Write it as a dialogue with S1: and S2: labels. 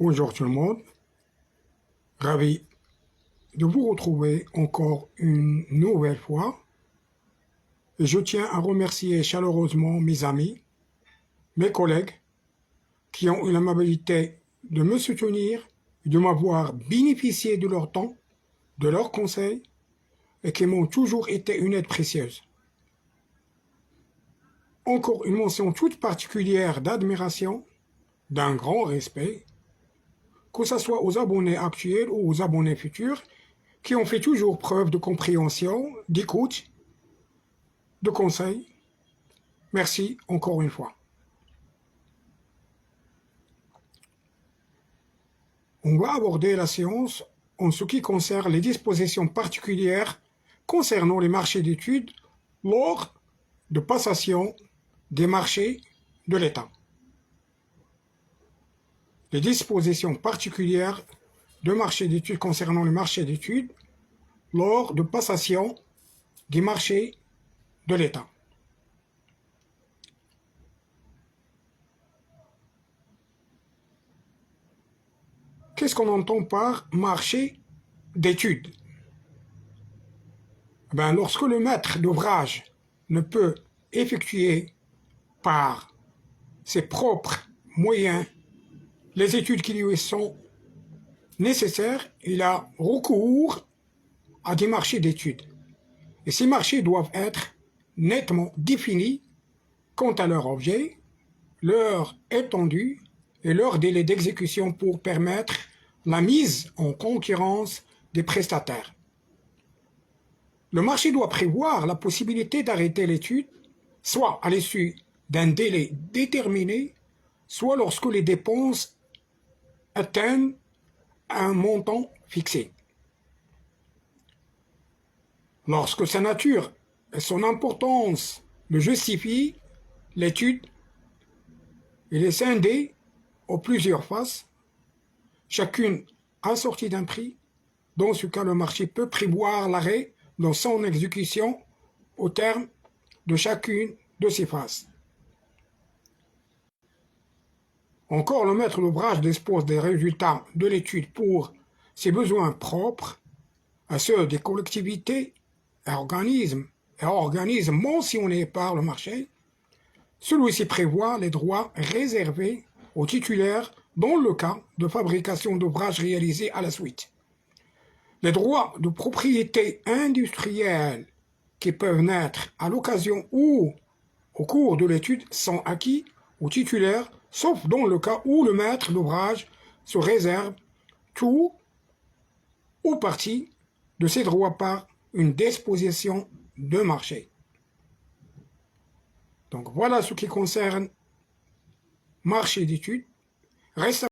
S1: Bonjour tout le monde, ravi de vous retrouver encore une nouvelle fois. Et je tiens à remercier chaleureusement mes amis, mes collègues qui ont eu l'amabilité de me soutenir, de m'avoir bénéficié de leur temps, de leurs conseils et qui m'ont toujours été une aide précieuse. Encore une mention toute particulière d'admiration, d'un grand respect, que ce soit aux abonnés actuels ou aux abonnés futurs, qui ont fait toujours preuve de compréhension, d'écoute, de conseils. Merci encore une fois. On va aborder la séance en ce qui concerne les dispositions particulières concernant les marchés d'études lors de passation des marchés de l'État. Les dispositions particulières de marché d'études concernant les marchés d'études lors de passation des marchés de l'État. Qu'est-ce qu'on entend par marché d'études? Lorsque le maître d'ouvrage ne peut effectuer par ses propres moyens les études qui lui sont nécessaires, il a recours à des marchés d'études. Et ces marchés doivent être nettement définis quant à leur objet, leur étendue et leur délai d'exécution pour permettre la mise en concurrence des prestataires. Le marché doit prévoir la possibilité d'arrêter l'étude, soit à l'issue d'un délai déterminé, soit lorsque les dépenses atteignent un montant fixé. Lorsque sa nature et son importance le justifient, l'étude est scindée en plusieurs phases, chacune assortie d'un prix. Dans ce cas, le marché peut prévoir l'arrêt dans son exécution au terme de chacune de ces phases. Encore, le maître d'ouvrage dispose des résultats de l'étude pour ses besoins propres, à ceux des collectivités et organismes mentionnés par le marché. Celui-ci prévoit les droits réservés aux titulaires dans le cas de fabrication d'ouvrages réalisés à la suite. Les droits de propriété industrielle qui peuvent naître à l'occasion ou au cours de l'étude sont acquis aux titulaires, sauf dans le cas où le maître d'ouvrage se réserve tout ou partie de ces droits par une disposition de marché. Donc voilà ce qui concerne marché d'études. Reste